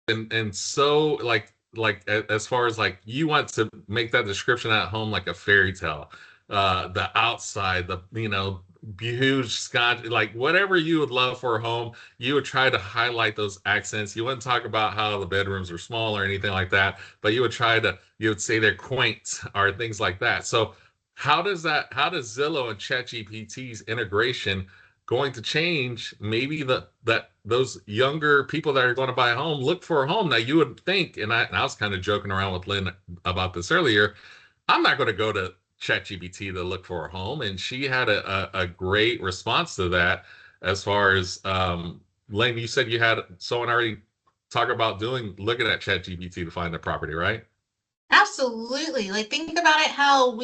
And so as far as like you want to make that description at home like a fairy tale, the outside, the huge scotch, like whatever you would love for a home, you would try to highlight those accents. You wouldn't talk about how the bedrooms are small or anything like that, but you would say they're quaint or things like that. So how does Zillow and ChatGPT's integration going to change maybe that those younger people that are going to buy a home look for a home? Now you would think, and I was kind of joking around with Lynn about this earlier, I'm not going to go to ChatGPT to look for a home, and she had a great response to that. As far as Lynn, you said you had someone already talk about looking at ChatGPT to find a property, right? Absolutely. Like, think about it how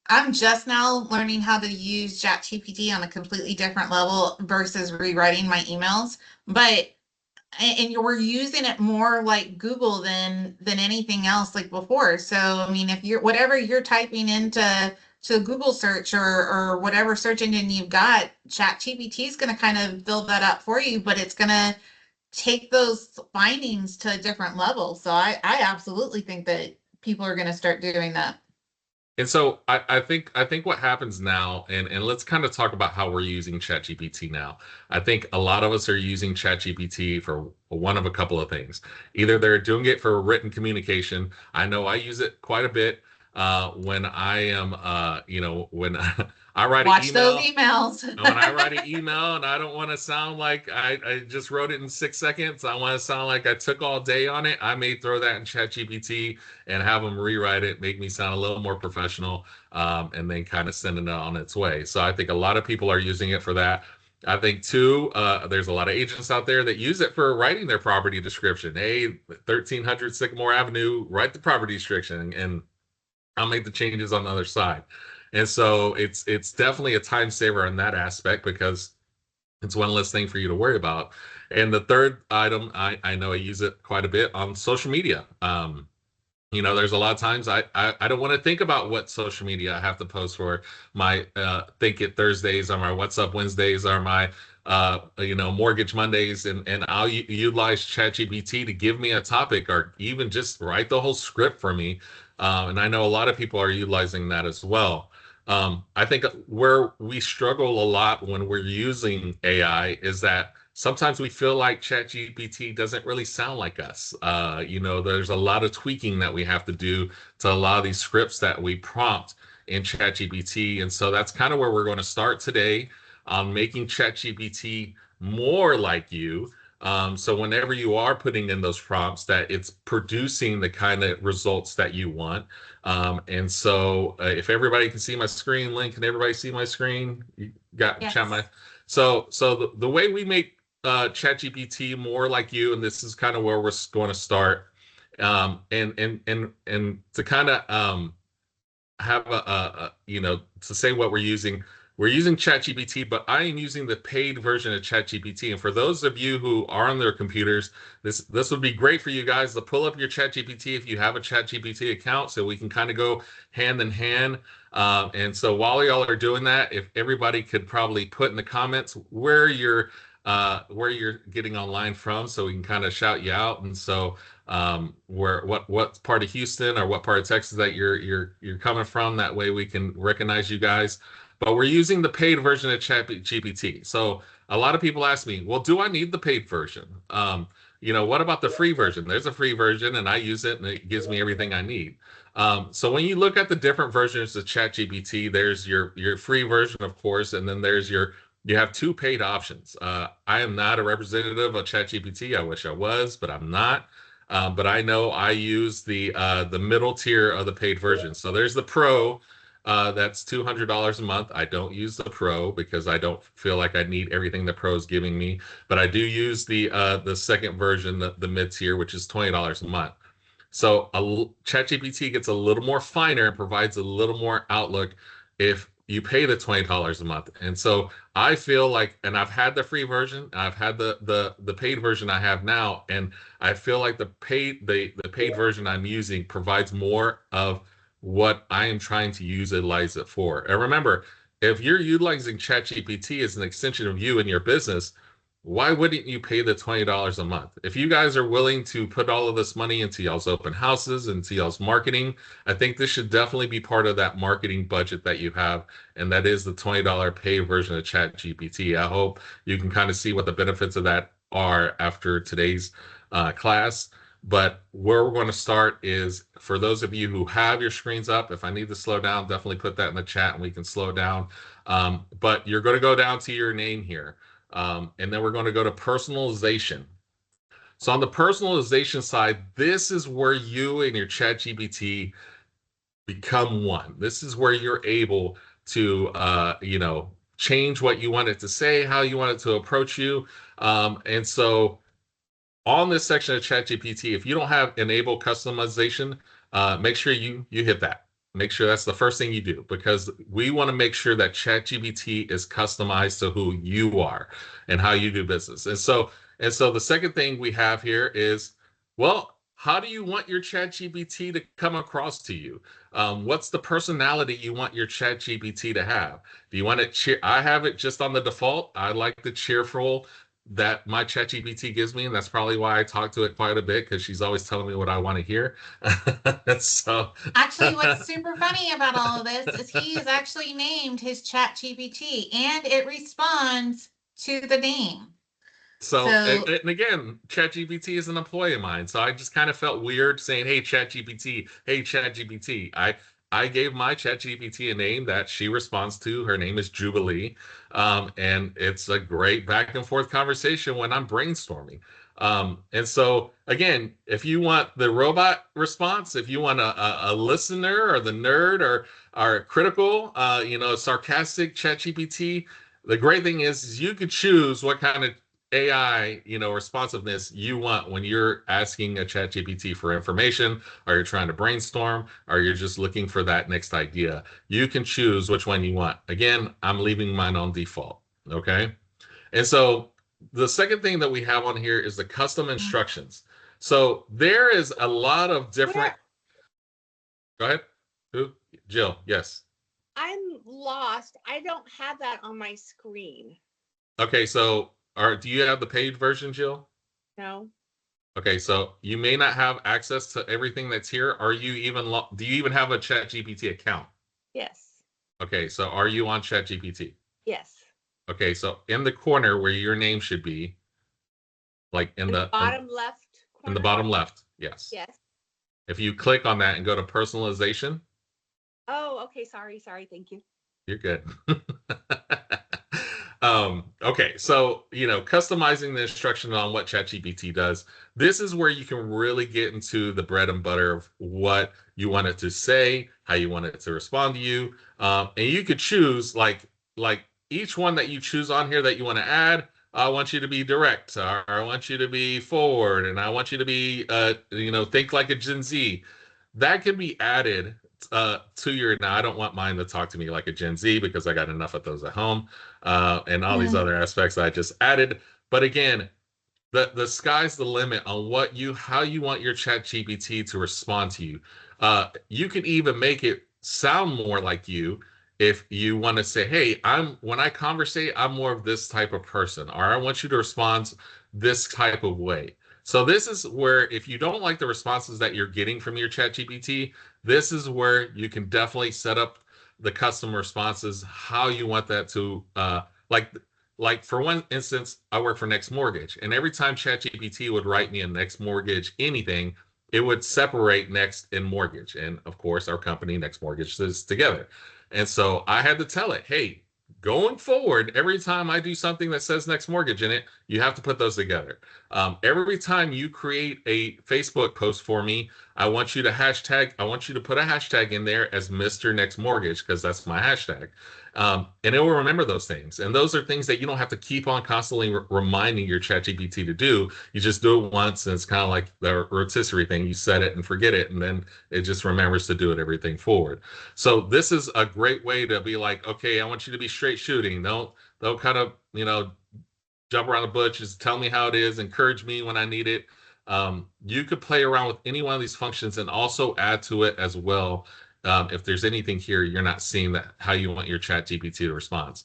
I'm just now learning how to use ChatGPT on a completely different level versus rewriting my emails. But we're using it more like Google than anything else like before. So I mean, if you're whatever you're typing into to Google search or whatever search engine you've got, ChatGPT is going to kind of fill that up for you, but it's going to take those findings to a different level. So I absolutely think that people are going to start doing that. And so I think what happens now, and let's kind of talk about how we're using ChatGPT now. I think a lot of us are using ChatGPT for one of a couple of things. Either they're doing it for written communication. I know I use it quite a bit when I am, when I write an Watch those email. emails. When I write an email and I don't want to sound like I just wrote it in 6 seconds, I want to sound like I took all day on it. I may throw that in ChatGPT and have them rewrite it, make me sound a little more professional, and then kind of send it on its way. So I think a lot of people are using it for that. I think too, there's a lot of agents out there that use it for writing their property description. Hey, 1300 Sycamore Avenue, write the property description, and I'll make the changes on the other side. And so it's definitely a time saver in that aspect because it's one less thing for you to worry about. And the third item, I know I use it quite a bit on social media. There's a lot of times I don't want to think about what social media I have to post for my Think It Thursdays or my What's Up Wednesdays or my Mortgage Mondays, and I'll utilize ChatGPT to give me a topic or even just write the whole script for me. And I know a lot of people are utilizing that as well. I think where we struggle a lot when we're using AI is that sometimes we feel like ChatGPT doesn't really sound like us. There's a lot of tweaking that we have to do to a lot of these scripts that we prompt in ChatGPT. And so that's kind of where we're going to start today on making ChatGPT more like you. So whenever you are putting in those prompts, that it's producing the kind of results that you want. And so if everybody can see my screen, Link, can everybody see my screen? You got chat my. Yes. So the way we make ChatGPT more like you, and this is kind of where we're going to start. And to kind of have to say what we're using. We're using ChatGPT, but I am using the paid version of ChatGPT. And for those of you who are on their computers, this would be great for you guys to pull up your ChatGPT if you have a ChatGPT account, so we can kind of go hand in hand. And so while y'all are doing that, if everybody could probably put in the comments where you're getting online from, so we can kind of shout you out. And so what part of Houston or what part of Texas that you're coming from. That way we can recognize you guys. But we're using the paid version of ChatGPT. So a lot of people ask me, well, do I need the paid version? What about the free version? There's a free version, and I use it, and it gives me everything I need. So when you look at the different versions of ChatGPT, there's your free version, of course, and then you have two paid options. I am not a representative of ChatGPT. I wish I was, but I'm not. But I know I use the middle tier of the paid version. So there's the Pro, that's $200 a month. I don't use the Pro because I don't feel like I need everything the Pro is giving me. But I do use the second version, the mid tier, which is $20 a month. So ChatGPT gets a little more finer and provides a little more outlook if you pay the $20 a month. And so I feel like, and I've had the free version, I've had the paid version I have now, and I feel like the paid version I'm using provides more of what I am trying to utilize it for. And remember, if you're utilizing ChatGPT as an extension of you and your business, why wouldn't you pay the $20 a month? If you guys are willing to put all of this money into y'all's open houses, into y'all's marketing, I think this should definitely be part of that marketing budget that you have, and that is the $20 paid version of ChatGPT. I hope you can kind of see what the benefits of that are after today's class. But where we're going to start is for those of you who have your screens up, if I need to slow down, definitely put that in the chat and we can slow down. But you're going to go down to your name here. And then we're going to go to personalization. So on the personalization side, this is where you and your ChatGPT become one. This is where you're able to, change what you want it to say, how you want it to approach you. And so on this section of ChatGPT, if you don't have enable customization, make sure you hit that. Make sure that's the first thing you do because we want to make sure that ChatGPT is customized to who you are and how you do business. And so the second thing we have here is, well, how do you want your ChatGPT to come across to you? What's the personality you want your ChatGPT to have? Do you want it cheer? I have it just on the default. I like the cheerful that my ChatGPT gives me, and that's probably why I talk to it quite a bit because she's always telling me what I want to hear. so, Actually, what's super funny about all of this is he's actually named his chat GPT and it responds to the name. So, So and again, ChatGPT is an employee of mine, so I just kind of felt weird saying, "Hey, ChatGPT, hey, ChatGPT." I gave my ChatGPT a name that she responds to. Her name is Jubilee, and it's a great back and forth conversation when I'm brainstorming. And so, again, if you want the robot response, if you want a listener or the nerd or critical, sarcastic ChatGPT, the great thing is you could choose what kind of AI, responsiveness you want when you're asking a chat GPT for information, or you're trying to brainstorm, or you're just looking for that next idea. You can choose which one you want. Again, I'm leaving mine on default. Okay. And so the second thing that we have on here is the custom instructions. So there is a lot of different. Where Go ahead. Who? Jill. Yes. I'm lost, I don't have that on my screen. Okay. So do you have the paid version, Jill? No. Okay, so you may not have access to everything that's here. Are you even do you even have a ChatGPT account? Yes. Okay, so are you on ChatGPT? Yes. Okay, so in the corner where your name should be, like in In the the bottom left in the corner? bottom left, yes. Yes. If you click on that and go to personalization, Oh, okay. Sorry. Thank you. you're good. Okay, so customizing the instruction on what ChatGPT does. This is where you can really get into the bread and butter of what you want it to say, how you want it to respond to you, and you could choose like each one that you choose on here that you want to add. I want you to be direct, or I want you to be forward, and I want you to be, think like a Gen Z. That can be added to your. Now, I don't want mine to talk to me like a Gen Z because I got enough of those at home, and all these mm, other aspects I just added. But again, the sky's the limit on how you want your chat GPT to respond to you. You can even make it sound more like you if you want to say, hey, when I conversate, I'm more of this type of person, or I want you to respond this type of way. So this is where if you don't like the responses that you're getting from your chat GPT, this is where you can definitely set up the custom responses, how you want that to like for one instance, I work for Next Mortgage, and every time ChatGPT would write me a Next Mortgage anything, it would separate Next and Mortgage, and of course, our company Next Mortgage is together. And so I had to tell it, hey, going forward, every time I do something that says Next Mortgage in it, you have to put those together. Every time you create a Facebook post for me, I want you to put a hashtag in there as Mr. Next Mortgage because that's my hashtag. And it will remember those things. And those are things that you don't have to keep on constantly reminding your ChatGPT to do. You just do it once, and it's kind of like the rotisserie thing. You set it and forget it, and then it just remembers to do it everything forward. So this is a great way to be like, okay, I want you to be straight shooting. Don't kind of jump around the bush. Just tell me how it is. Encourage me when I need it. You could play around with any one of these functions and also add to it as well if there's anything here you're not seeing that how you want your chat GPT to respond.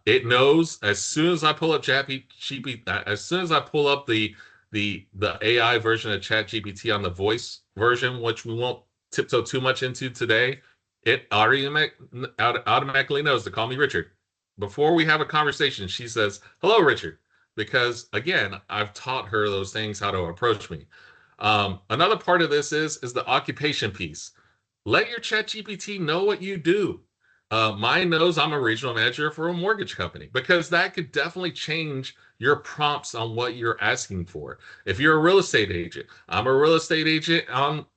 It knows as soon as I pull up as soon as I pull up the AI version of chat GPT on the voice version, which we won't tiptoe too much into today, it automatically knows to call me Richard. Before we have a conversation, she says, "Hello, Richard," because again, I've taught her those things, how to approach me. Another part of this is the occupation piece. Let your chat GPT know what you do. Mine knows I'm a regional manager for a mortgage company, because that could definitely change your prompts on what you're asking for. If you're a real estate agent, I'm a real estate agent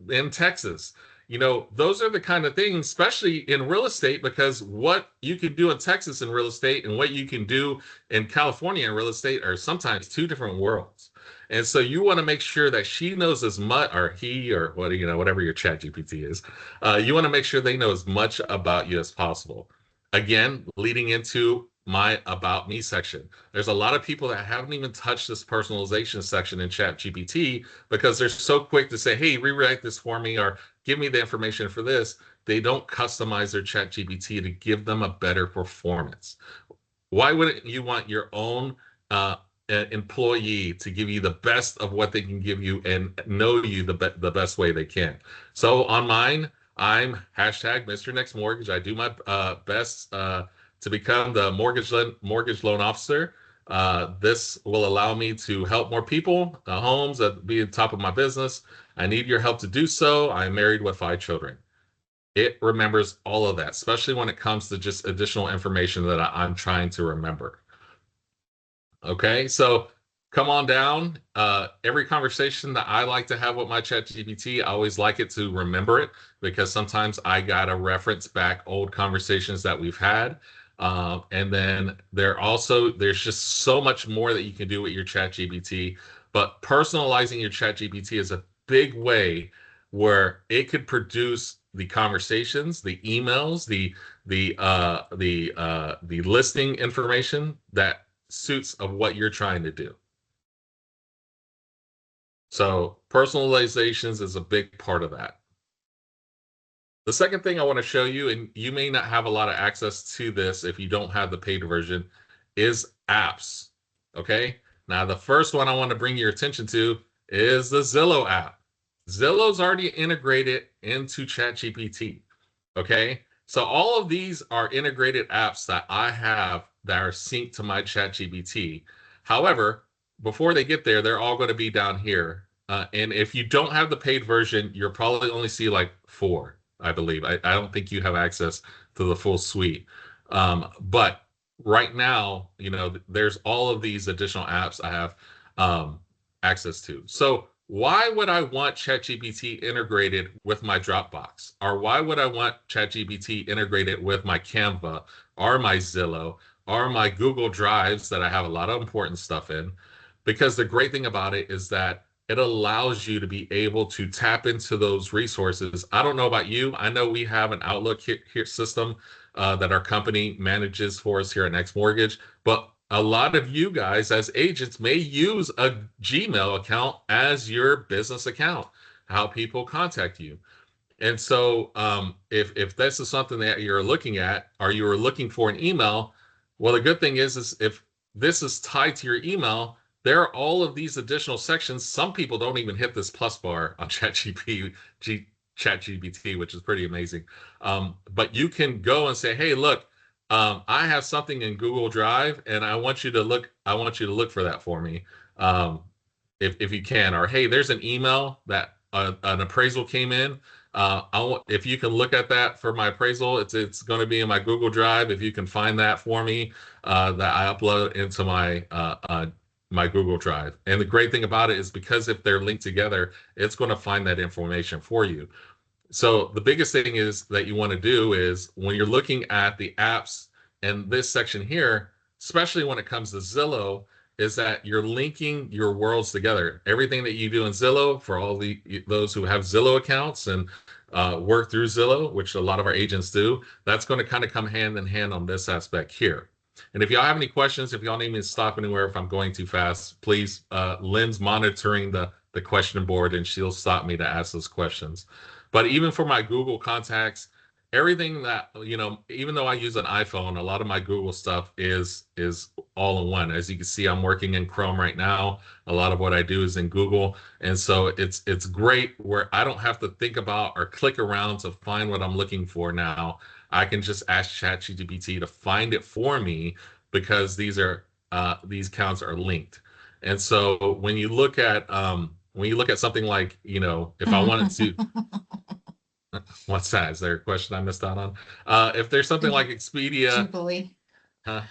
in Texas. Those are the kind of things, especially in real estate, because what you can do in Texas in real estate and what you can do in California in real estate are sometimes two different worlds. And so you want to make sure that she knows as much, or he, or whatever your chat GPT is. You want to make sure they know as much about you as possible. Again, leading into my about me section. There's a lot of people that haven't even touched this personalization section in chat GPT because they're so quick to say, "Hey, rewrite this for me," or "Give me the information for this." They don't customize their chat GPT to give them a better performance. Why wouldn't you want your own uh, employee to give you the best of what they can give you and know you the best way they can? So on mine, I'm hashtag Mr. Next Mortgage. I do my best to become the mortgage loan officer. This will allow me to help more people, homes, be on top of my business. I need your help to do so. I'm married with 5 children. It remembers all of that, especially when it comes to just additional information that I'm trying to remember. Okay, so come on down. Every conversation that I like to have with my chat GPT, I always like it to remember it, because sometimes I gotta reference back old conversations that we've had. And then there's just so much more that you can do with your chat GPT. But personalizing your chat GPT is a big way where it could produce the conversations, the emails, the listing information that suits of what you're trying to do. So personalizations is a big part of that. The second thing I want to show you, and you may not have a lot of access to this if you don't have the paid version, is apps. Okay. Now, the first one I want to bring your attention to is the Zillow app. Zillow's already integrated into ChatGPT. Okay. So all of these are integrated apps that I have that are synced to my ChatGPT. However, before they get there, they're all going to be down here. And if you don't have the paid version, you'll probably only see like 4, I believe. I don't think you have access to the full suite. But right now, there's all of these additional apps I have access to. So why would I want ChatGPT integrated with my Dropbox? Or why would I want ChatGPT integrated with my Canva or my Zillow or my Google Drives that I have a lot of important stuff in? Because the great thing about it is that it allows you to be able to tap into those resources. I don't know about you. I know we have an Outlook here system that our company manages for us here at Next Mortgage, but a lot of you guys as agents may use a Gmail account as your business account, how people contact you. And so if this is something that you're looking at, or you are looking for an email, well, the good thing is if this is tied to your email, there are all of these additional sections. Some people don't even hit this plus bar on ChatGPT, which is pretty amazing. But you can go and say, "Hey, look, I have something in Google Drive, and I want you to look for that for me, if you can." Or, "Hey, there's an email that an appraisal came in. If you can look at that for my appraisal, it's going to be in my Google Drive. If you can find that for me, that I upload into my Google Drive." And the great thing about it is, because if they're linked together, it's going to find that information for you. So the biggest thing is that you want to do is, when you're looking at the apps and this section here, especially when it comes to Zillow, is that you're linking your worlds together. Everything that you do in Zillow, for all those who have Zillow accounts and work through Zillow, which a lot of our agents do, that's going to kind of come hand in hand on this aspect here. And if y'all have any questions, if y'all need me to stop anywhere if I'm going too fast, please, Lynn's monitoring the question board, and she'll stop me to ask those questions. But even for my Google contacts, everything that, even though I use an iPhone, a lot of my Google stuff is all in one. As you can see, I'm working in Chrome right now. A lot of what I do is in Google, and so it's great where I don't have to think about or click around to find what I'm looking for now. I can just ask ChatGPT to find it for me because these accounts are linked. And so when you look at something like, if I wanted to, what's that? Is there a question I missed out on? If there's something like Expedia, Jubilee. huh?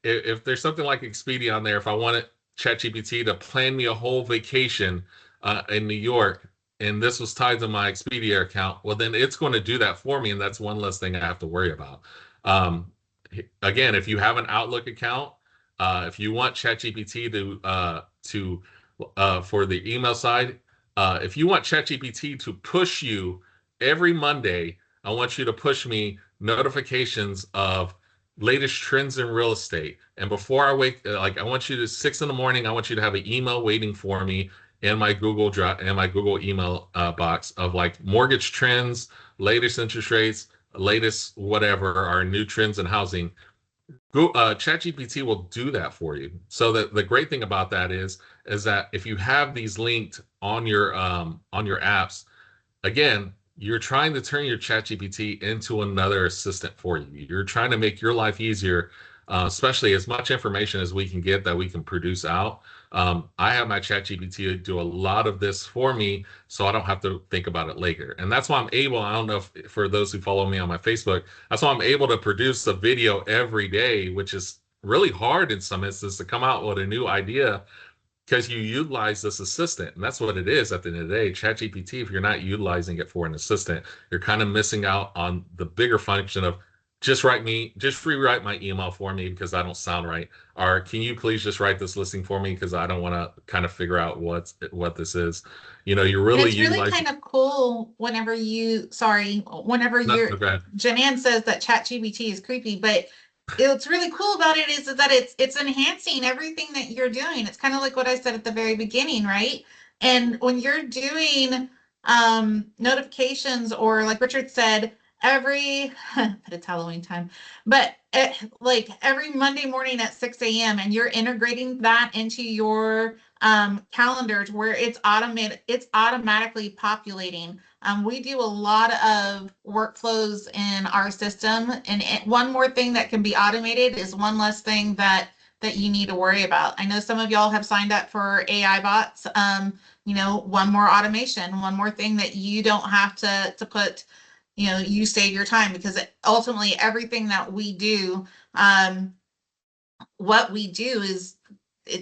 If there's something like Expedia on there, if I wanted ChatGPT to plan me a whole vacation in New York, and this was tied to my Expedia account, well, then it's going to do that for me, and that's one less thing I have to worry about. Um, Again, if you have an Outlook account, if you want ChatGPT to for the email side, if you want ChatGPT to push you every Monday, I want you to push me notifications of latest trends in real estate. And before I wake, like I want you to 6 in the morning, I want you to have an email waiting for me in my Google Drive and my Google email box of like mortgage trends, latest interest rates, latest whatever are new trends in housing. ChatGPT will do that for you. So the great thing about that is that if you have these linked on your apps, again, you're trying to turn your ChatGPT into another assistant for you. You're trying to make your life easier, especially as much information as we can get that we can produce out. I have my ChatGPT do a lot of this for me, so I don't have to think about it later. And that's why I'm able. I don't know if for those who follow me on my Facebook, that's why I'm able to produce a video every day, which is really hard in some instances to come out with a new idea because you utilize this assistant, and that's what it is at the end of the day. ChatGPT, if you're not utilizing it for an assistant, you're kind of missing out on the bigger function of just rewrite my email for me because I don't sound right, or can you please just write this listing for me because I don't want to kind of figure out what this is. You're And really it's really utilizing. kind of cool whenever No, you're, no, go ahead. Janan says that ChatGPT is creepy, but what's really cool about it is that it's enhancing everything that you're doing. It's kind of like what I said at the very beginning, right? And when you're doing notifications, or like Richard said, every but it's Halloween time, but like every Monday morning at 6 a.m. and you're integrating that into your calendars where it's automatically populating. We do a lot of workflows in our system, and one more thing that can be automated is one less thing that you need to worry about. I know some of y'all have signed up for AI bots. One more automation, one more thing that you don't have to put. You save your time, because ultimately everything that we do, what we do is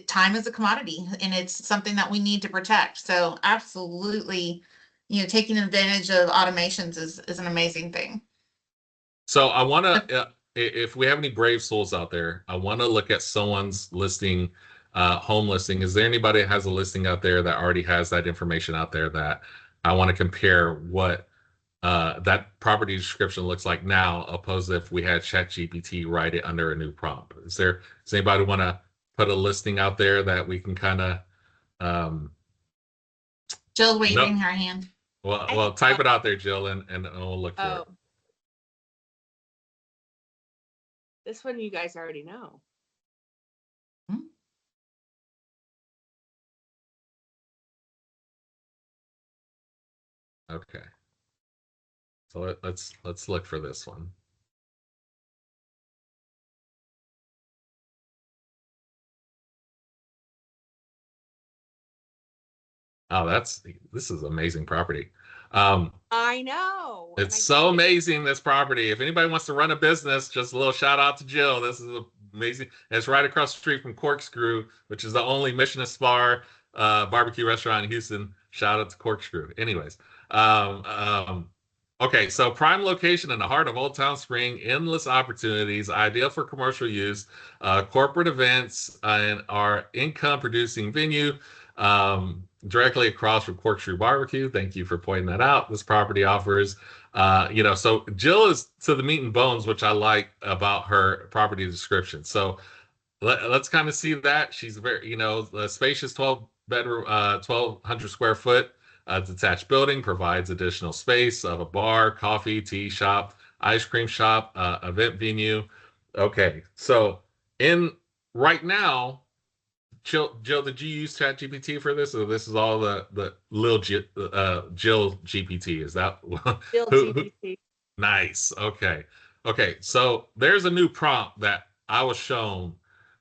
time is a commodity, and it's something that we need to protect. So absolutely, taking advantage of automations is an amazing thing. So I want to, if we have any brave souls out there, I want to look at someone's listing, home listing. Is there anybody that has a listing out there that already has that information out there that I want to compare what that property description looks like now, opposed to if we had ChatGPT write it under a new prompt? Does anybody want to put a listing out there that we can kind of, um, Jill no, waving her hand. well, type it out there, Jill, and we'll look for it. This one you guys already know. Okay. So let's look for this one. Oh, this is amazing property. I know. It's so amazing, this property. If anybody wants to run a business, just a little shout out to Jill. This is amazing. And it's right across the street from Corkscrew, which is the only Michelin bar barbecue restaurant in Houston. Shout out to Corkscrew. Anyways, okay, so prime location in the heart of Old Town Spring, endless opportunities, ideal for commercial use, corporate events, and our income producing venue. Directly across from Corkscrew Barbecue. Thank you for pointing that out. This property offers, so Jill is to the meat and bones, which I like about her property description. So let's kind of see that. She's very, the spacious 12 bedroom, 1,200 square foot A detached building provides additional space of a bar, coffee, tea shop, ice cream shop, event venue. Okay, so in right now, Jill, did you use ChatGPT for this, or this is all the Jill GPT? Is that Bill who? GPT. Nice. Okay. Okay. So there's a new prompt that I was shown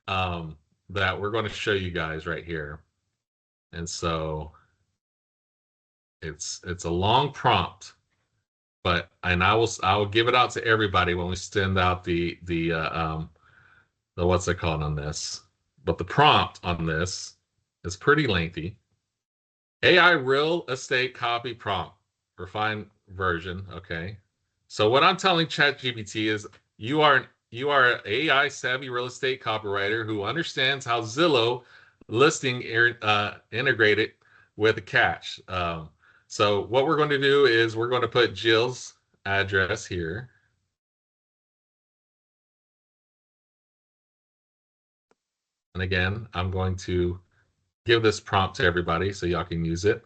um, that we're going to show you guys right here, and so it's a long prompt, but and I will give it out to everybody when we send out the what's it called on this, but the prompt on this is pretty lengthy. AI real estate copy prompt, refined version. Okay. So what I'm telling ChatGPT is you are an AI savvy real estate copywriter who understands how Zillow listing integrated with a cache. So what we're going to do is we're going to put Jill's address here. And again, I'm going to give this prompt to everybody so y'all can use it.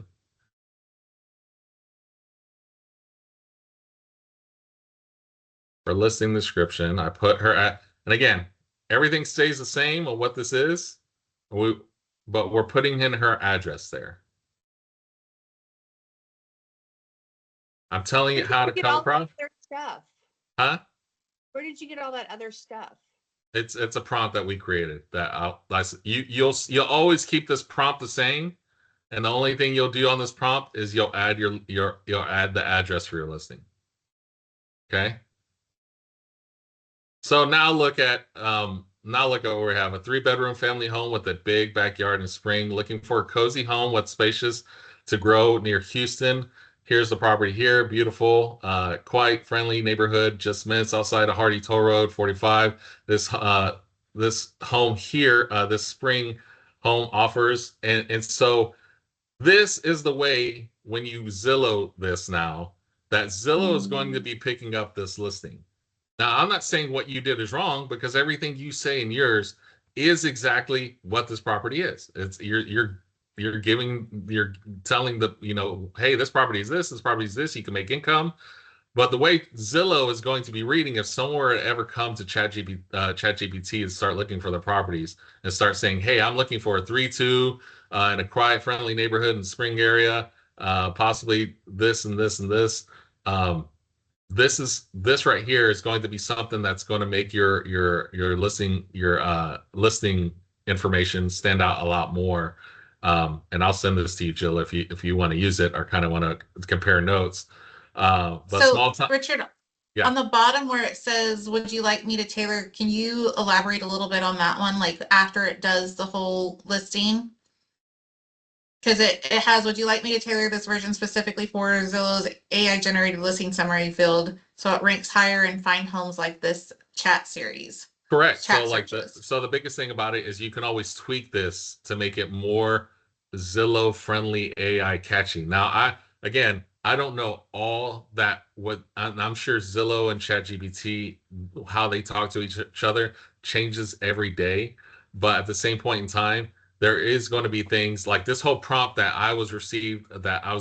For listing description, I put her at, and again, everything stays the same on what this is, we, but we're putting in her address there. I'm telling Where it did how you to get come all that across. other stuff? Huh? Where did you get all that other stuff? It's a prompt that we created that you'll always keep this prompt the same, and the only thing you'll do on this prompt is you'll add you'll add the address for your listing. Okay. So now look at what we have: a 3-bedroom family home with a big backyard and spring. Looking for a cozy home with spacious to grow near Houston. Here's the property here. Beautiful, quiet, friendly neighborhood, just minutes outside of Hardy Toll Road 45. This home here, this spring home offers, and so this is the way when you Zillow this now, that Zillow is going to be picking up this listing. Now, I'm not saying what you did is wrong because everything you say in yours is exactly what this property is. It's you're telling hey, this property is this property is this, you can make income. But the way Zillow is going to be reading, if someone were to ever come to ChatGPT and start looking for the properties and start saying, "Hey, I'm looking for a 3-2 in a quiet, friendly neighborhood in Spring area, possibly this and this and this," um, this right here is going to be something that's going to make your listing information stand out a lot more. And I'll send this to you, Jill, if you want to use it or kind of want to compare notes. But So, small time, Richard, yeah. on the bottom where it says, would you like me to tailor, can you elaborate a little bit on that one, like after it does the whole listing? Because it has, would you like me to tailor this version specifically for Zillow's AI generated listing summary field so it ranks higher and find homes like this chat series, Correct. So chat like searches? the biggest thing about it is you can always tweak this to make it more Zillow friendly AI catchy. Now I don't know all that what I'm sure Zillow and ChatGPT how they talk to each other changes every day, but at the same point in time there is going to be things like this whole prompt that I was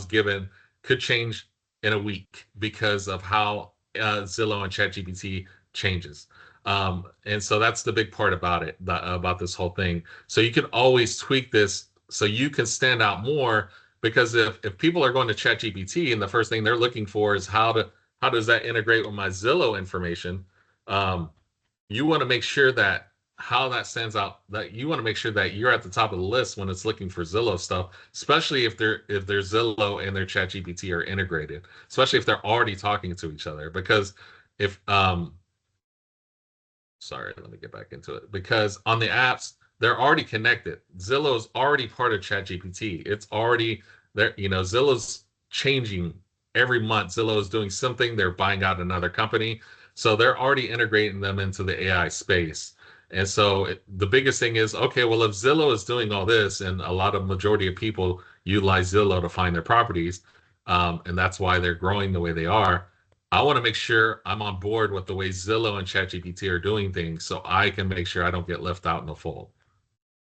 given could change in a week because of how Zillow and ChatGPT changes. And so that's the big part about it, about this whole thing. So you can always tweak this so you can stand out more because if people are going to ChatGPT and the first thing they're looking for is how does that integrate with my Zillow information, um, you want to make sure that how that stands out, that you want to make sure that you're at the top of the list when it's looking for Zillow stuff, especially if their Zillow and their ChatGPT are integrated, especially if they're already talking to each other. Because if sorry, let me get back into it. Because on the apps, they're already connected. Zillow's already part of ChatGPT. It's already there. Zillow's changing every month. Zillow is doing something. They're buying out another company. So they're already integrating them into the AI space. And so the biggest thing is, okay, well, if Zillow is doing all this and a lot of majority of people utilize Zillow to find their properties, and that's why they're growing the way they are, I want to make sure I'm on board with the way Zillow and ChatGPT are doing things so I can make sure I don't get left out in the fold.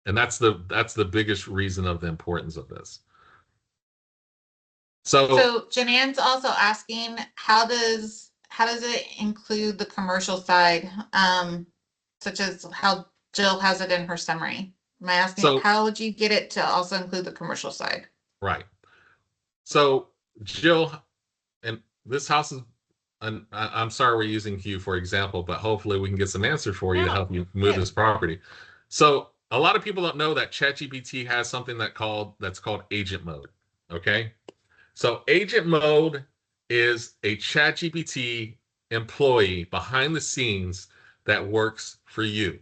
And that's the biggest reason of the importance of this. So So Janan's also asking, how does it include the commercial side, such as how Jill has it in her summary? Am I asking, so how would you get it to also include the commercial side? right. So Jill, and this house is, and I'm sorry we're using Hugh for example, but hopefully we can get some answers for you to No, help you move good. this property. So a lot of people don't know that ChatGPT has something that's called agent mode. Okay, so agent mode is a ChatGPT employee behind the scenes that works for you.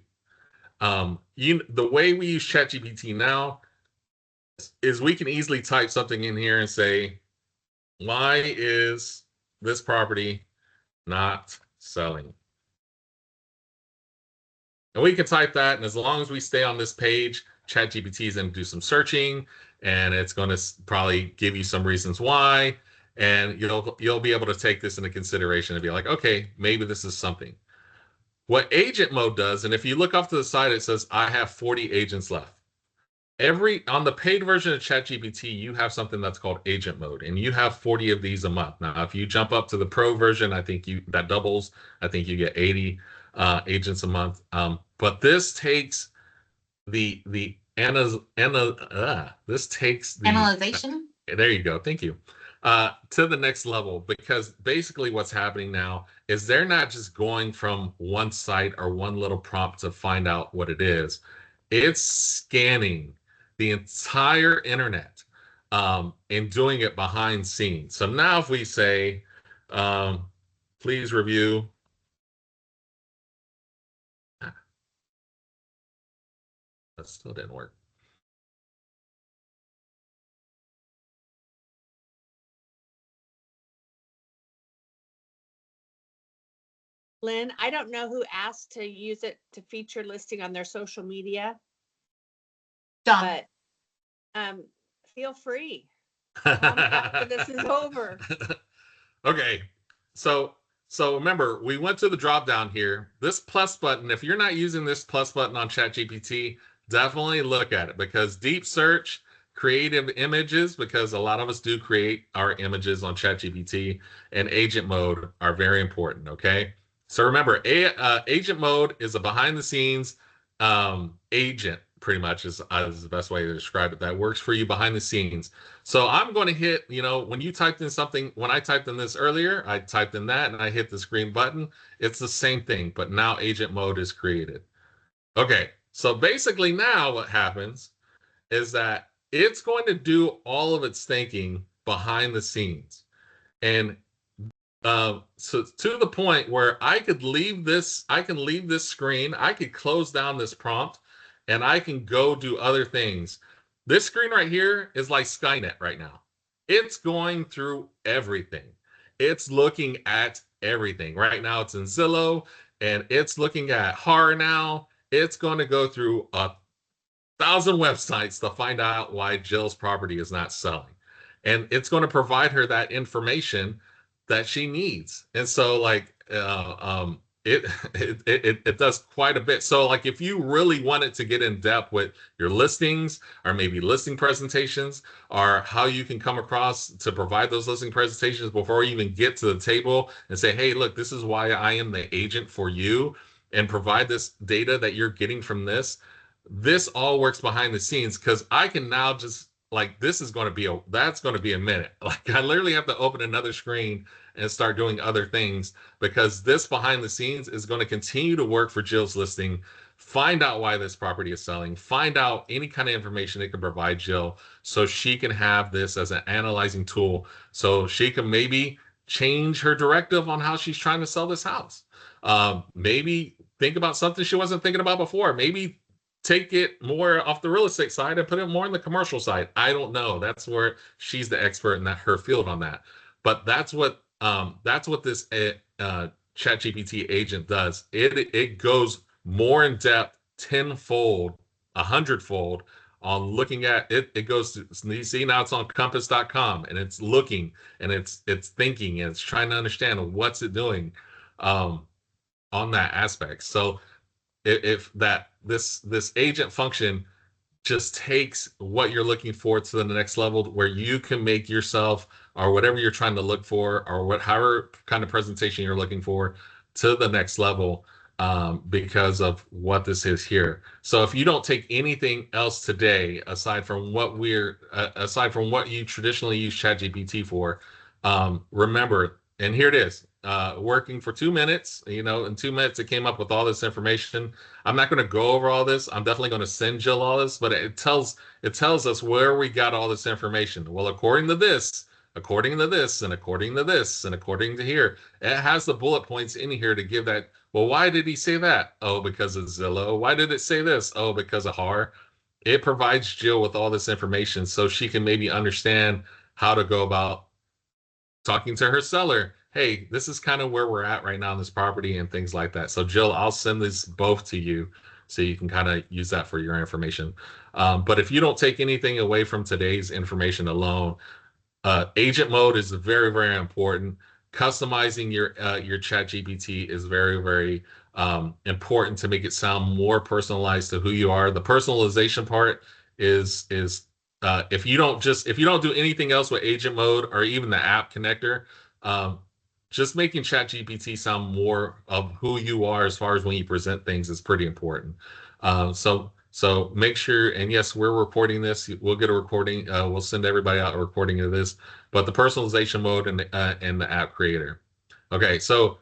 The way we use ChatGPT now is we can easily type something in here and say, why is this property not selling? And we can type that, and as long as we stay on this page, ChatGPT is going to do some searching, and it's going to probably give you some reasons why, and you'll be able to take this into consideration and be like, okay, maybe this is something. What agent mode does, and if you look off to the side, it says I have 40 agents left. Every on the paid version of ChatGPT, you have something that's called agent mode, and you have 40 of these a month. Now, if you jump up to the pro version, I think you that doubles. I think you get 80 agents a month. But this takes the this takes the Analyzation? there you go. Thank you. To the next level, because basically what's happening now is they're not just going from one site or one little prompt to find out what it is. It's scanning the entire internet and doing it behind scenes. So now if we say, um, please review, that still didn't work. Lynn, I don't know who asked to use it to feature listing on their social media, John. but feel free. Call me after this is over. Okay. So remember, we went to the drop down here. This plus button, if you're not using this plus button on ChatGPT, definitely look at it because deep search, creative images, because a lot of us do create our images on ChatGPT, and agent mode are very important. Okay. So remember, agent mode is a behind the scenes agent, pretty much is the best way to describe it, that works for you behind the scenes. So I'm going to hit, when you typed in something, when I typed in this earlier, I typed in that and I hit this green button. It's the same thing, but now agent mode is created. Okay, so basically now what happens is that it's going to do all of its thinking behind the scenes. And so to the point where I can leave this screen, I could close down this prompt, and I can go do other things. This screen right here is like Skynet right now. It's going through everything. It's looking at everything. Right now it's in Zillow, and it's looking at horror now. It's going to go through 1,000 websites to find out why Jill's property is not selling. And it's going to provide her that information that she needs. And so, like, it, it does quite a bit. So, like, if you really wanted to get in depth with your listings or maybe listing presentations or how you can come across to provide those listing presentations before you even get to the table and say, hey, look, this is why I am the agent for you, and provide this data that you're getting from this all works behind the scenes because I can now just like that's going to be a minute. Like I literally have to open another screen and start doing other things because this behind the scenes is going to continue to work for Jill's listing, find out why this property is selling, find out any kind of information it can provide Jill so she can have this as an analyzing tool so she can maybe change her directive on how she's trying to sell this house. Maybe think about something she wasn't thinking about before. Maybe take it more off the real estate side and put it more in the commercial side. I don't know. That's where she's the expert in that her field on that. But that's what this ChatGPT agent does. It goes more in depth, tenfold, 100-fold on looking at it. It goes to, you see now it's on compass.com and it's looking and it's thinking and it's trying to understand what's it doing on that aspect. So if that this agent function just takes what you're looking for to the next level where you can make yourself or whatever you're trying to look for, or what however kind of presentation you're looking for, to the next level, because of what this is here. So if you don't take anything else today aside from what you traditionally use ChatGPT for, remember, and here it is, working for 2 minutes. In 2 minutes it came up with all this information. I'm not going to go over all this. I'm definitely going to send Jill all this, but it tells us where we got all this information. Well, according to this, according to this, and according to this, and according to here, it has the bullet points in here to give that. Well, why did he say that? Oh, because of Zillow. Why did it say this? Oh, because of HAR. It provides Jill with all this information so she can maybe understand how to go about talking to her seller. Hey, this is kind of where we're at right now in this property and things like that. So, Jill, I'll send this both to you so you can kind of use that for your information. But if you don't take anything away from today's information alone, agent mode is very, very important. Customizing your chat GPT is very, very important to make it sound more personalized to who you are. The personalization part is if you don't do anything else with agent mode or even the app connector, um, just making chat GPT sound more of who you are as far as when you present things is pretty important. So make sure, and yes, we're recording this. We'll get a recording. We'll send everybody out a recording of this. But the personalization mode and the app creator. Okay, so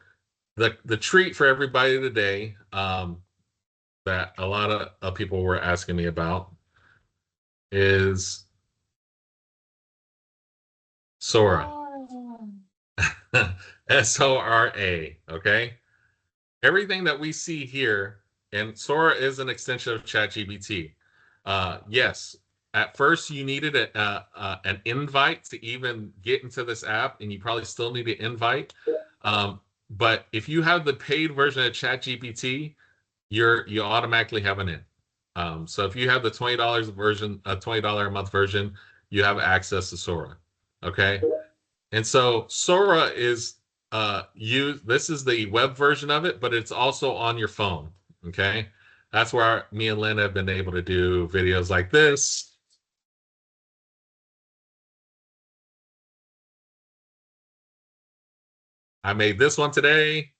the treat for everybody today, that a lot of people were asking me about, is Sora. Oh. Sora. Okay. Everything that we see here, and Sora is an extension of ChatGPT. Yes, at first you needed an invite to even get into this app, and you probably still need an invite. But if you have the paid version of ChatGPT, you automatically have an in. So if you have the $20 version, a $20 a month version, you have access to Sora. Okay. And so Sora is this is the web version of it, but it's also on your phone. Okay. That's where me and Lynn have been able to do videos like this. I made this one today.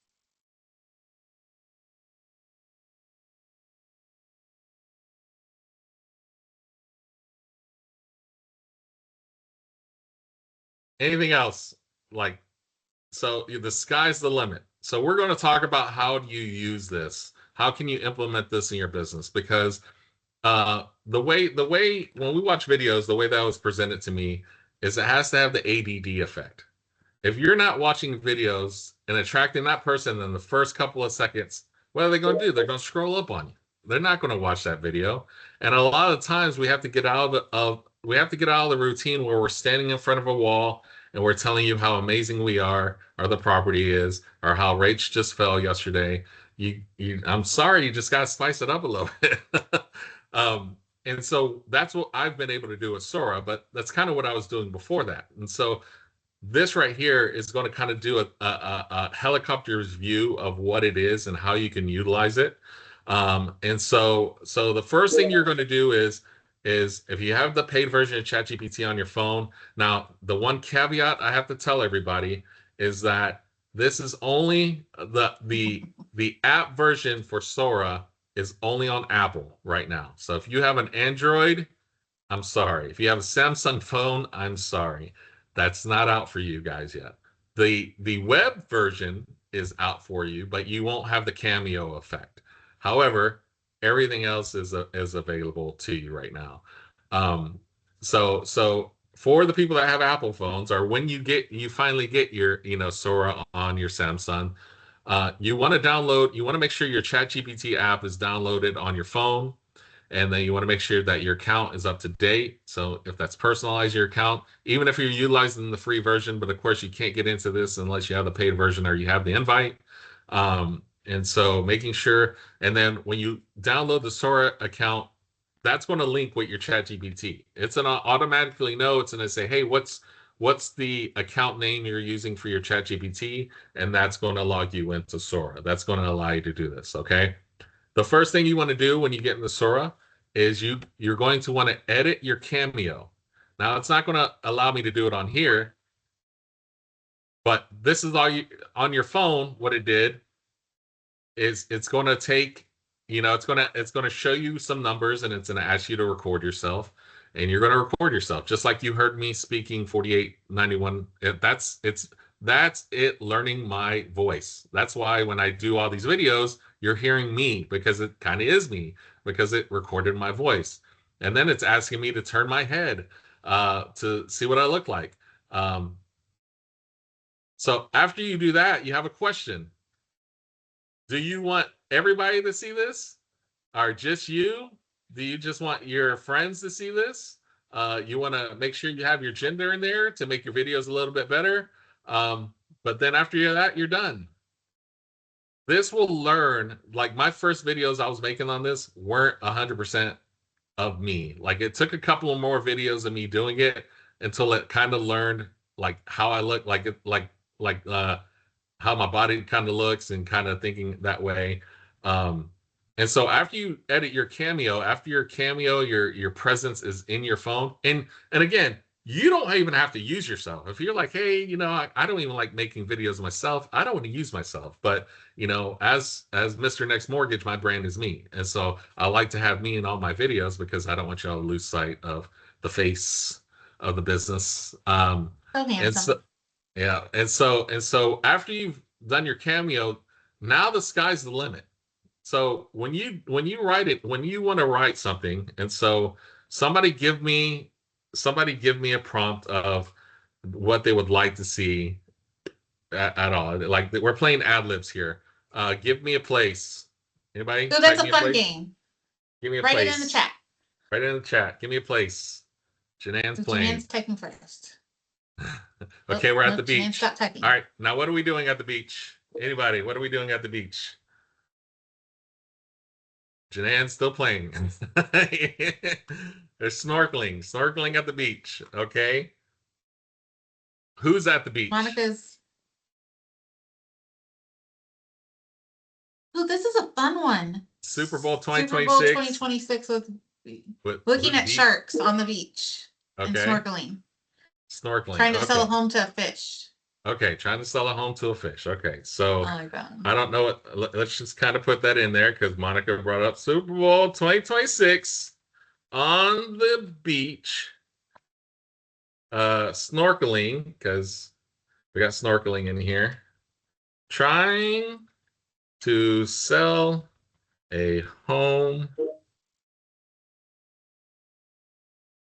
Anything else? Like, so the sky's the limit. So we're going to talk about how do you use this? How can you implement this in your business? Because the way when we watch videos, the way that was presented to me is it has to have the ADD effect. If you're not watching videos and attracting that person in the first couple of seconds, what are they going to do? They're going to scroll up on you. They're not going to watch that video. And a lot of times we have to get out of the routine where we're standing in front of a wall and we're telling you how amazing we are, or the property is, or how rates just fell yesterday. I'm sorry, you just got to spice it up a little bit. And so that's what I've been able to do with Sora, but that's kind of what I was doing before that. And so this right here is going to kind of do a helicopter's view of what it is and how you can utilize it. And so the first thing you're going to do is if you have the paid version of ChatGPT on your phone. Now, the one caveat I have to tell everybody is that this is only the app version for Sora is only on Apple right now. So if you have an Android, I'm sorry. If you have a Samsung phone, I'm sorry. That's not out for you guys yet. The web version is out for you, but you won't have the cameo effect. However, everything else is available to you right now. Um, so for the people that have Apple phones, or when you finally get your Sora on your Samsung, you want to make sure your ChatGPT app is downloaded on your phone, and then you want to make sure that your account is up to date. So if that's personalize your account, even if you're utilizing the free version, but of course you can't get into this unless you have the paid version or you have the invite. And so making sure, and then when you download the Sora account, that's going to link with your chat GPT. It's going to automatically know. It's going to say, hey, what's the account name you're using for your chat GPT? And that's going to log you into Sora. That's going to allow you to do this. Okay. The first thing you want to do when you get into Sora is you're going to want to edit your cameo. Now, it's not going to allow me to do it on here. But this is all you on your phone. What it did is it's going to take, it's going to show you some numbers, and it's going to ask you to record yourself, and you're going to record yourself just like you heard me speaking 4891. That's it, learning my voice. That's why when I do all these videos, you're hearing me, because it kind of is me, because it recorded my voice. And then it's asking me to turn my head to see what I look like. um, so after you do that, you have a question. Do you want everybody to see this, or just you? Do you just want your friends to see this? You want to make sure you have your gender in there to make your videos a little bit better. But then after that, you're done. This will learn, like my first videos I was making on this weren't 100% of me. Like it took a couple of more videos of me doing it until it kind of learned like how I look, like it, like how my body kind of looks, and kind of thinking that way. Um, and so after you edit your cameo, your presence is in your phone. And again, you don't even have to use yourself. If you're like, hey, I don't even like making videos of myself. I don't want to use myself. But as Mr. Next Mortgage, my brand is me. And so I like to have me in all my videos because I don't want y'all to lose sight of the face of the business. So And handsome. so yeah, and so after you've done your cameo, now the sky's the limit. So when you want to write something, and so somebody give me somebody give me a prompt of what they would like to see at all. Like we're playing ad libs here. Give me a place. Anybody So that's type a me a fun place? game. Give me a Write it in the place. chat. Write it in the chat. Give me a place. Janan's Janan's playing. typing first. Oh, Okay, we're at no, the Janan beach. stopped typing. All right, now what are we doing at the beach? Anybody, what are we doing at the beach? Janan's still playing. They're snorkeling at the beach. Okay, who's at the beach? Monica's. Oh, this is a fun one. Super Bowl Super Bowl 2026 2026 with looking with at beach. sharks on the beach and Okay, snorkeling. snorkeling. Trying to sell a Okay, home to a fish. okay, trying to sell a home to a fish. Okay, Oh so my god. I don't know what. Let's just kind of put that in there because Monica brought up Super Bowl 2026 on the beach, snorkeling, because we got snorkeling in here, trying to sell a home.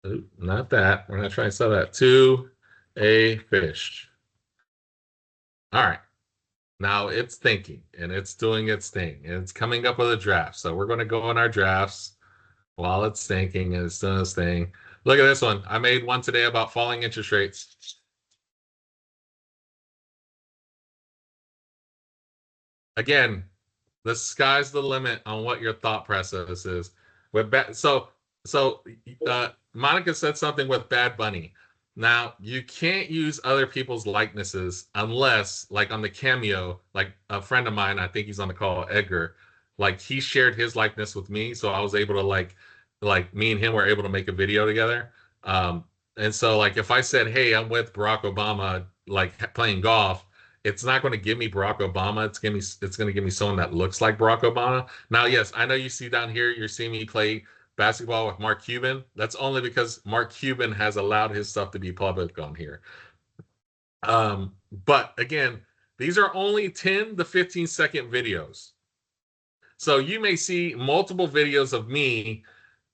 Ooh, not that. We're not trying to sell that to a fish. All right. Now it's thinking and it's doing its thing and it's coming up with a draft. So we're going to go in our drafts while it's thinking and it's doing its thing. Look at this one. I made one today about falling interest rates. Again, the sky's the limit on what your thought process is. So Monica said something with Bad Bunny. Now you can't use other people's likenesses unless, like on the cameo, like a friend of mine, I think he's on the call, Edgar, like he shared his likeness with me, so I was able to like me and him were able to make a video together. Um, and so like if I said, "Hey, I'm with Barack Obama, like playing golf," it's not going to give me Barack Obama. It's going to give me someone that looks like Barack Obama. Now, yes, I know you see down here, you're seeing me play basketball with Mark Cuban. That's only because Mark Cuban has allowed his stuff to be public on here. But again, these are only 10 to 15-second videos. So you may see multiple videos of me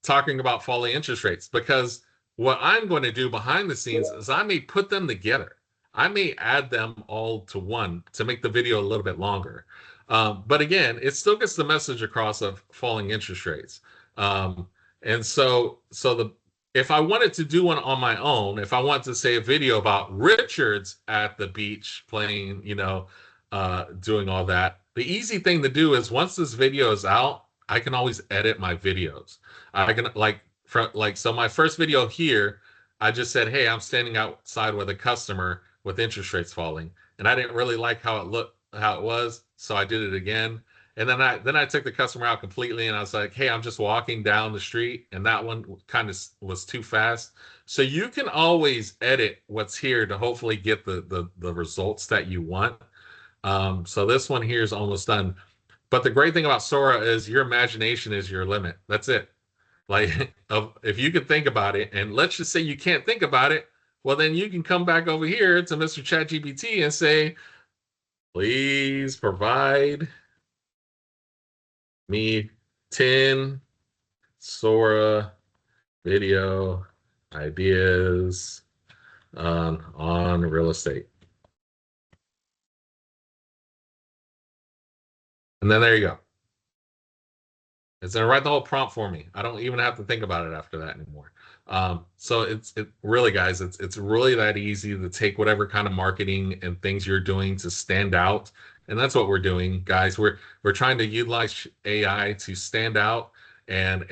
talking about falling interest rates, because what I'm going to do behind the scenes is I may put them together. I may add them all to one to make the video a little bit longer. But again, it still gets the message across of falling interest rates. Um, and so the if I wanted to do one on my own, if I want to say a video about Richards at the beach playing, doing all that, the easy thing to do is once this video is out, I can always edit my videos. I can so my first video here, I just said, "Hey, I'm standing outside with a customer with interest rates falling," and I didn't really like how it looked, how it was, so I did it again. And then I took the customer out completely, and I was like, "Hey, I'm just walking down the street," and that one kind of was too fast. So you can always edit what's here to hopefully get the results that you want. So this one here is almost done. But the great thing about Sora is your imagination is your limit. That's it. Like, if you can think about it, and let's just say you can't think about it, well, then you can come back over here to Mr. ChatGPT and say, please provide me 10 Sora video ideas on real estate. And then there you go. It's gonna write the whole prompt for me. I don't even have to think about it after that anymore. So it really, guys, it's really that easy to take whatever kind of marketing and things you're doing to stand out, and that's what we're doing, guys. We're trying to utilize AI to stand out, and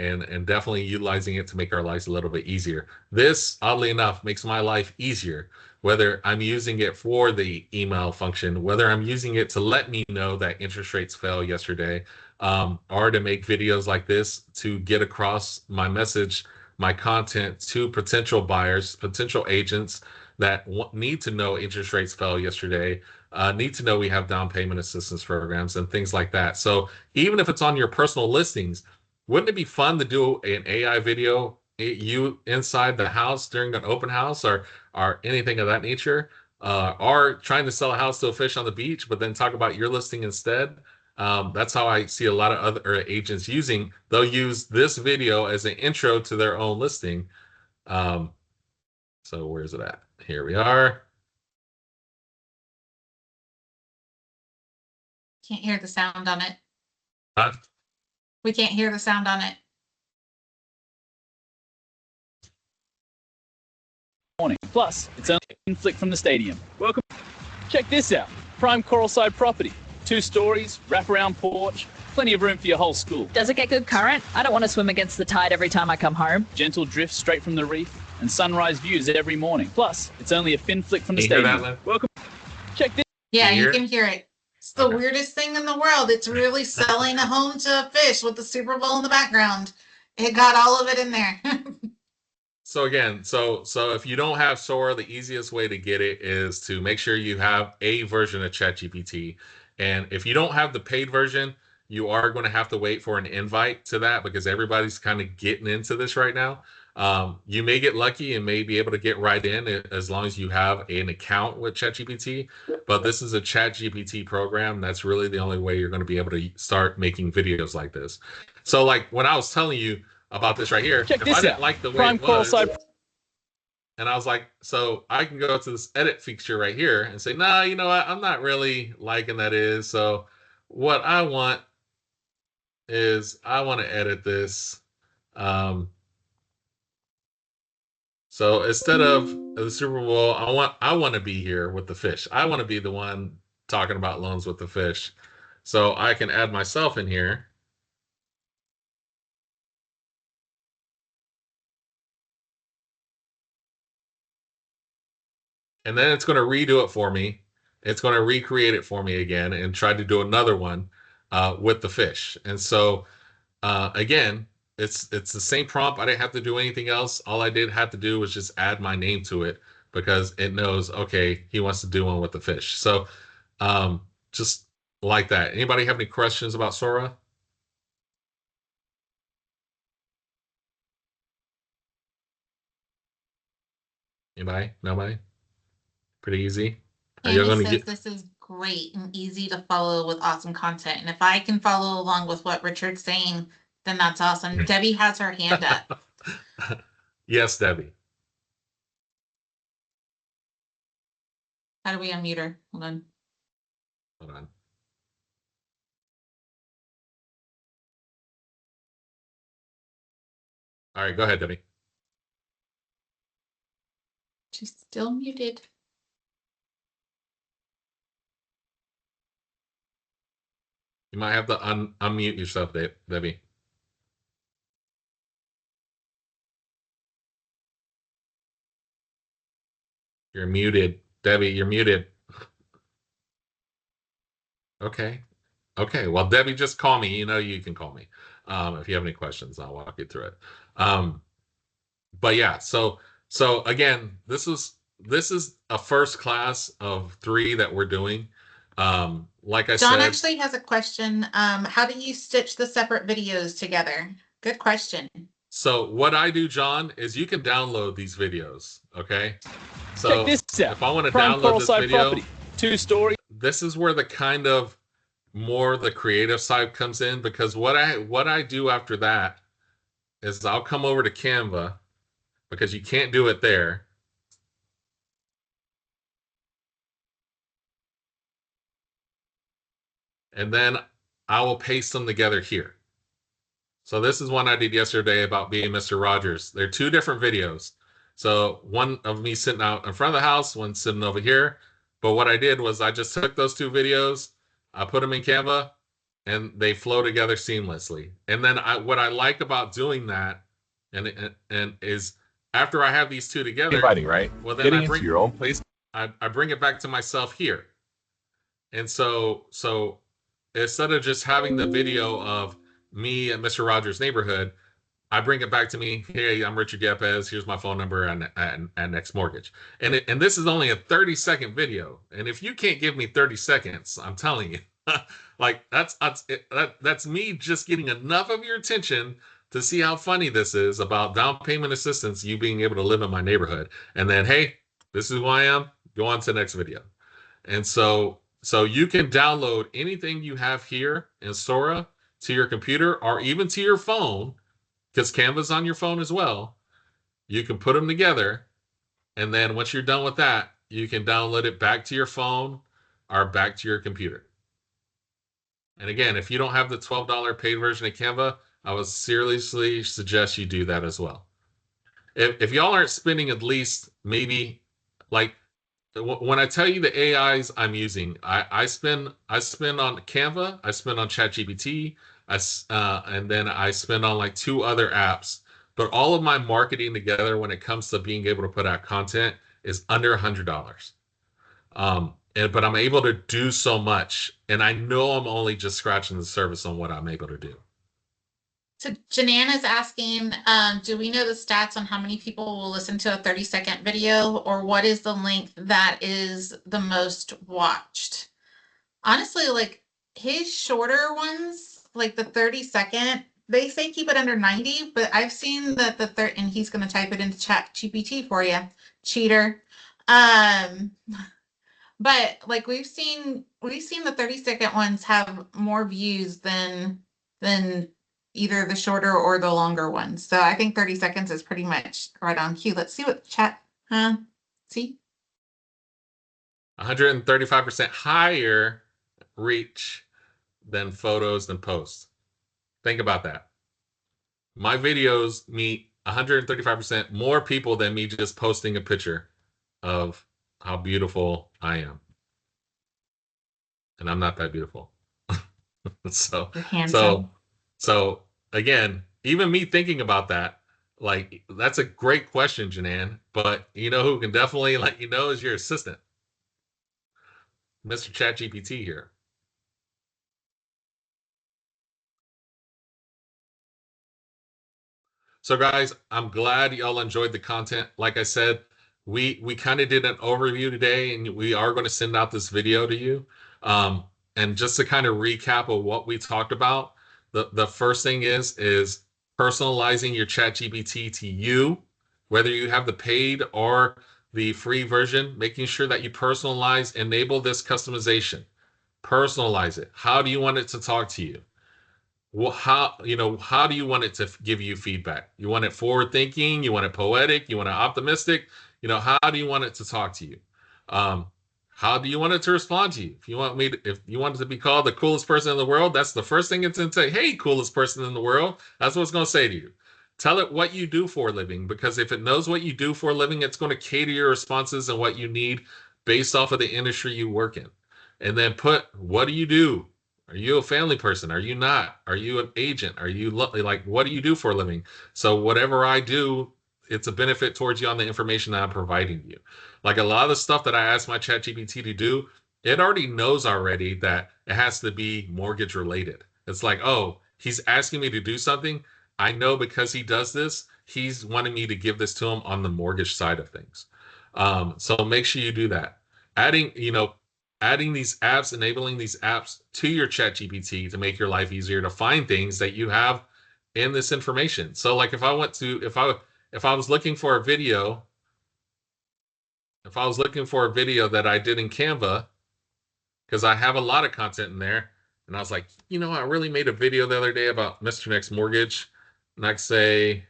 definitely utilizing it to make our lives a little bit easier. This, oddly enough, makes my life easier. Whether I'm using it for the email function, whether I'm using it to let me know that interest rates fell yesterday, or to make videos like this to get across my message, my content to potential buyers, potential agents that need to know interest rates fell yesterday, need to know we have down payment assistance programs and things like that. So even if it's on your personal listings, wouldn't it be fun to do an AI video, you inside the house during an open house, or anything of that nature? Or trying to sell a house to a fish on the beach, but then talk about your listing instead. That's how I see a lot of other agents using. They'll use this video as an intro to their own listing. Um, so where's it at? Here we are. Can't hear the sound on it. Uh, We can't hear the sound on it. Morning. Plus, it's only a flick from the stadium. Welcome. Check this out. Prime Coralside property. 2 stories, wraparound porch, plenty of room for your whole school. Does it get good current? I don't want to swim against the tide every time I come home. Gentle drift straight from the reef and sunrise views every morning. Plus, it's only a thin flick from the Can you hear stadium. that, Lynn? Welcome. Check this. Yeah, Can you you hear can hear it. It's the Okay. weirdest thing in the world. It's really selling a home to a fish with the Super Bowl in the background. It got all of it in there. So again, so if you don't have Sora, the easiest way to get it is to make sure you have a version of ChatGPT. And if you don't have the paid version, you are going to have to wait for an invite to that, because everybody's kind of getting into this right now. You may get lucky and may be able to get right in as long as you have an account with ChatGPT. But this is a ChatGPT program. That's really the only way you're going to be able to start making videos like this. So like when I was telling you about this right here, Check if this I didn't out. like the way Prime it was, Coralside. and I was like, so I can go to this edit feature right here and say, nah, you know what? I'm not really liking that is. So what I want is I want to edit this. Um, so instead of the Super Bowl, I want to be here with the fish. I want to be the one talking about loans with the fish. So I can add myself in here. And then it's going to redo it for me. It's going to recreate it for me again and try to do another one with the fish. And so again, it's the same prompt. I didn't have to do anything else. All I did have to do was just add my name to it, because it knows, okay, he wants to do one with the fish. So just like that. Anybody have any questions about Sora? Anybody? Nobody? Pretty easy. Are you Annie going to says get? this is great and easy to follow with awesome content. And if I can follow along with what Richard's saying, then that's awesome. Debbie has her hand up. Yes, Debbie. How do we unmute her? Hold on. Hold on. All right, go ahead, Debbie. She's still muted. You might have to unmute yourself, Debbie. You're muted. Debbie, you're muted. Okay. Okay, well, Debbie, just call me. You know, you can call me if you have any questions. I'll walk you through it. Um, but yeah, so again, this is a first class of 3 that we're doing. Like I John said, actually has a question. How do you stitch the separate videos together? Good question. so what I do, John, is you can download these videos. Okay, Check so this out. if I want to Prime download this Coralside video, property. 2 story. this is where the kind of more the creative side comes in, because what I do after that is I'll come over to Canva, because you can't do it there. And then I will paste them together here. So this is one I did yesterday about being Mr. Rogers. They're 2 different videos. So one of me sitting out in front of the house, one sitting over here. But what I did was I just took those 2 videos, I put them in Canva, and they flow together seamlessly. And then what I like about doing that, and is after I have these 2 together, Inviting, right? well, then Getting into your own place. I bring it back to myself here. And so instead of just having the video of me at Mr. Rogers' neighborhood, I bring it back to me. Hey, I'm Richard Gepez. Here's my phone number and Next Mortgage. And this is only a 30-second video. And if you can't give me 30 seconds, I'm telling you, like that's me just getting enough of your attention to see how funny this is about down payment assistance, you being able to live in my neighborhood. And then, hey, this is who I am. Go on to the next video. And so you can download anything you have here in Sora to your computer or even to your phone, because Canva's on your phone as well. You can put them together, and then once you're done with that, you can download it back to your phone or back to your computer. And again, if you don't have the $12 paid version of Canva, I would seriously suggest you do that as well. If y'all aren't spending at least maybe, like, when I tell you the AIs I'm using, I spend on Canva, I spend on ChatGPT, and then I spend on like 2 other apps. But all of my marketing together, when it comes to being able to put out content, is under $100. But I'm able to do so much, and I know I'm only just scratching the surface on what I'm able to do. So Janan is asking, do we know the stats on how many people will listen to a 30-second video, or what is the length that is the most watched? Honestly, like his shorter ones, like the 30-second, they say keep it under 90, but I've seen that the third, and he's going to type it into Chat GPT for you, cheater. But like we've seen the 30-second ones have more views than either the shorter or the longer ones. So I think 30 seconds is pretty much right on cue. Let's see what chat, see? 135% higher reach than photos than posts. Think about that. My videos meet 135% more people than me just posting a picture of how beautiful I am. And I'm not that beautiful. so You're handsome. so again, even me thinking about that, like, that's a great question, Janan. But you know who can definitely let you know is your assistant, Mr. ChatGPT here. So guys, I'm glad y'all enjoyed the content. Like I said, we kind of did an overview today, and we are going to send out this video to you. And just to kind of recap of what we talked about, the first thing is personalizing your ChatGPT to you, whether you have the paid or the free version, making sure that you personalize, enable this customization, personalize it. How do you want it to talk to you? Well, how do you want it to give you feedback? You want it forward thinking? You want it poetic? You want it optimistic? How do you want it to talk to you? How do you want it to respond to you? If you want it to be called the coolest person in the world, that's the first thing it's going to say. Hey, coolest person in the world. That's what it's going to say to you. Tell it what you do for a living, because if it knows what you do for a living, it's going to cater your responses and what you need based off of the industry you work in. And then put, what do you do? Are you a family person? Are you not? Are you an agent? Are you like, what do you do for a living? So whatever I do, it's a benefit towards you on the information that I'm providing you. Like a lot of the stuff that I ask my ChatGPT to do, it already knows already that it has to be mortgage related. It's like, oh, he's asking me to do something. I know because he does this, he's wanting me to give this to him on the mortgage side of things. So make sure you do that. Adding, adding these apps, enabling these apps to your chat GPT to make your life easier to find things that you have in this information. So like if I was looking for a video, if I was looking for a video that I did in Canva, because I have a lot of content in there. And I was like, I really made a video the other day about Mr. Next Mortgage. And I could say,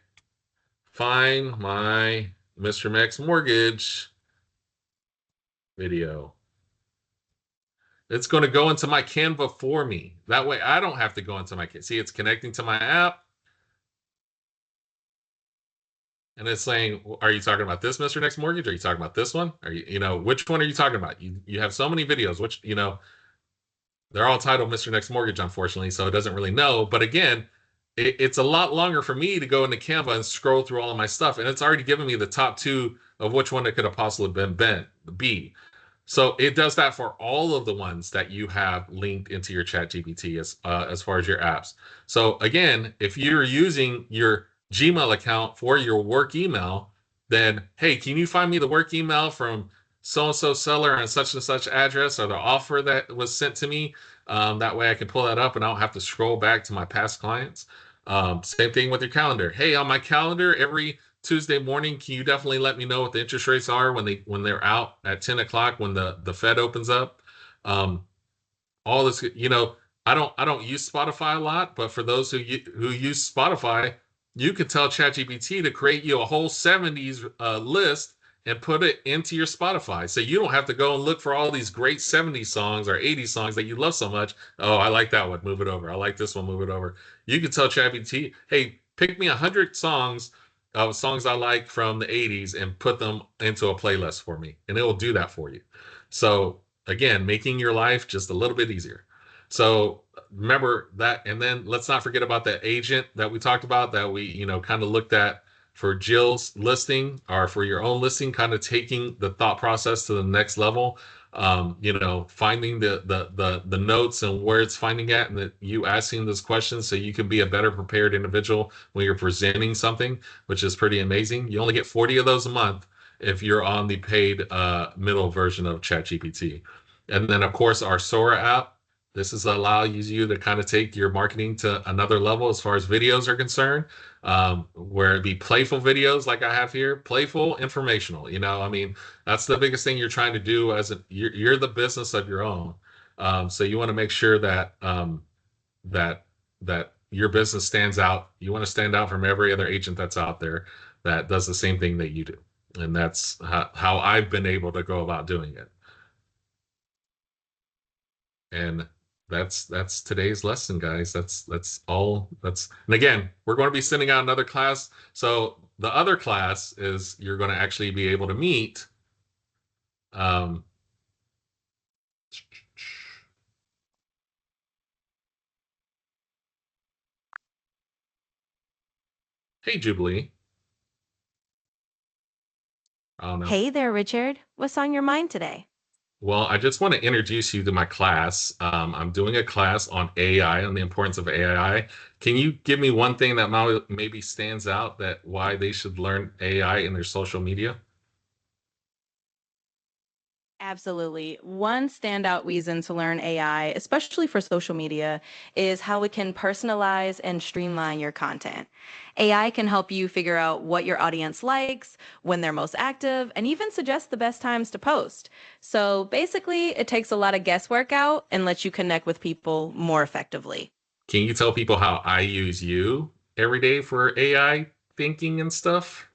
find my Mr. Next Mortgage video. It's going to go into my Canva for me. That way I don't have to go into my, see, it's connecting to my app. And it's saying, are you talking about this Mr. Next Mortgage? Are you talking about this one? Are which one are you talking about? You have so many videos, which, they're all titled Mr. Next Mortgage, unfortunately, so it doesn't really know. But again, it's a lot longer for me to go into Canva and scroll through all of my stuff, and it's already given me the top two of which one it could have possibly been B. So it does that for all of the ones that you have linked into your chat GPT as far as your apps. So again, if you're using your Gmail account for your work email, then hey, can you find me the work email from so-and-so seller and such address, or the offer that was sent to me? That way I can pull that up and I don't have to scroll back to my past clients. Same thing with your calendar. Hey, on my calendar, every Tuesday morning, can you definitely let me know what the interest rates are when they're out at 10 o'clock when the Fed opens up? Um, all this, I don't use Spotify a lot, but for those who use Spotify, you could tell ChatGPT to create you a whole 70s list and put it into your Spotify. So you don't have to go and look for all these great 70s songs or 80s songs that you love so much. Oh, I like that one, move it over. I like this one, move it over. You can tell ChatGPT, hey, pick me 100 songs of songs I like from the 80s and put them into a playlist for me. And it will do that for you. So again, making your life just a little bit easier. So remember that, and then let's not forget about that agent that we talked about, that we kind of looked at for Jill's listing, or for your own listing, kind of taking the thought process to the next level. Finding the notes and where it's finding at, and that you asking those questions so you can be a better prepared individual when you're presenting something, which is pretty amazing. You only get 40 of those a month if you're on the paid middle version of ChatGPT. And then of course our Sora app. This is allows you to kind of take your marketing to another level as far as videos are concerned, where it be playful videos like I have here, playful, informational. I mean, that's the biggest thing you're trying to do you're the business of your own. So you want to make sure that that that your business stands out. You want to stand out from every other agent that's out there that does the same thing that you do. And that's how I've been able to go about doing it. And that's today's lesson, guys. That's all. And again, we're going to be sending out another class. So the other class is you're going to actually be able to meet. Um, hey, Jubilee. I don't know. Hey there, Richard. What's on your mind today? Well, I just want to introduce you to my class. I'm doing a class on AI, on the importance of AI. Can you give me one thing that maybe stands out, that why they should learn AI in their social media? Absolutely. One standout reason to learn AI, especially for social media, is how it can personalize and streamline your content. AI can help you figure out what your audience likes, when they're most active, and even suggest the best times to post. So basically, it takes a lot of guesswork out and lets you connect with people more effectively. Can you tell people how I use you every day for AI thinking and stuff?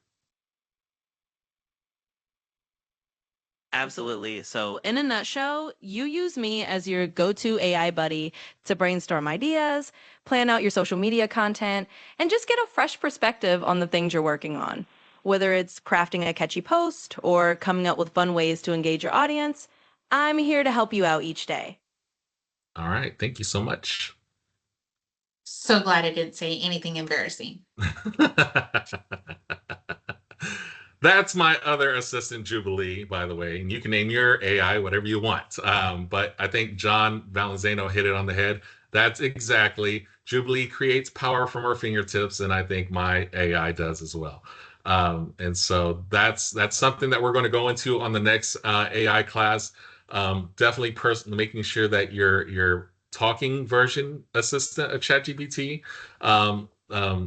Absolutely. So, in a nutshell, you use me as your go to AI buddy to brainstorm ideas, plan out your social media content, and just get a fresh perspective on the things you're working on. Whether it's crafting a catchy post or coming up with fun ways to engage your audience, I'm here to help you out each day. All right. Thank you so much. So glad I didn't say anything embarrassing. That's my other assistant, Jubilee, by the way. And you can name your AI whatever you want. But I think John Valenzuela hit it on the head. That's exactly. Jubilee creates power from her fingertips, and I think my AI does as well. And so that's something that we're going to go into on the next AI class. Definitely, making sure that your talking version assistant of ChatGPT.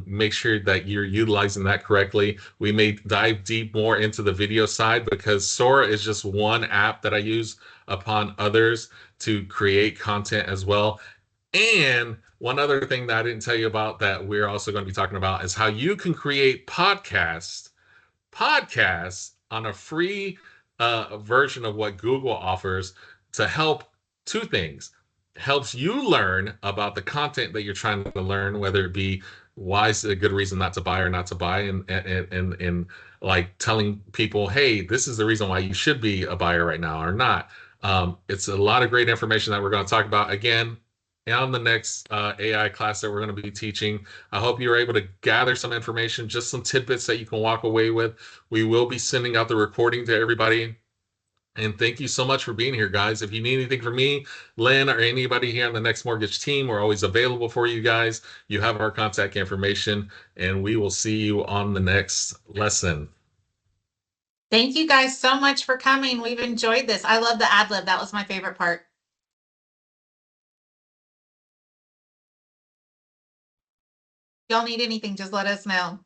Make sure that you're utilizing that correctly. We may dive deep more into the video side because Sora is just one app that I use upon others to create content as well. And one other thing that I didn't tell you about that we're also going to be talking about is how you can create podcasts on a free version of what Google offers to help two things. Helps you learn about the content that you're trying to learn, whether it be why is it a good reason not to buy or not to buy, and like telling people, hey, this is the reason why you should be a buyer right now or not. It's a lot of great information that we're going to talk about again on the next AI class that we're going to be teaching. I hope you're able to gather some information, just some tidbits that you can walk away with. We will be sending out the recording to everybody. And thank you so much for being here, guys. If you need anything from me, Lynn, or anybody here on the Next Mortgage team, we're always available for you guys. You have our contact information, and we will see you on the next lesson. Thank you guys so much for coming. We've enjoyed this. I love the ad lib. That was my favorite part. Y'all need anything, just let us know.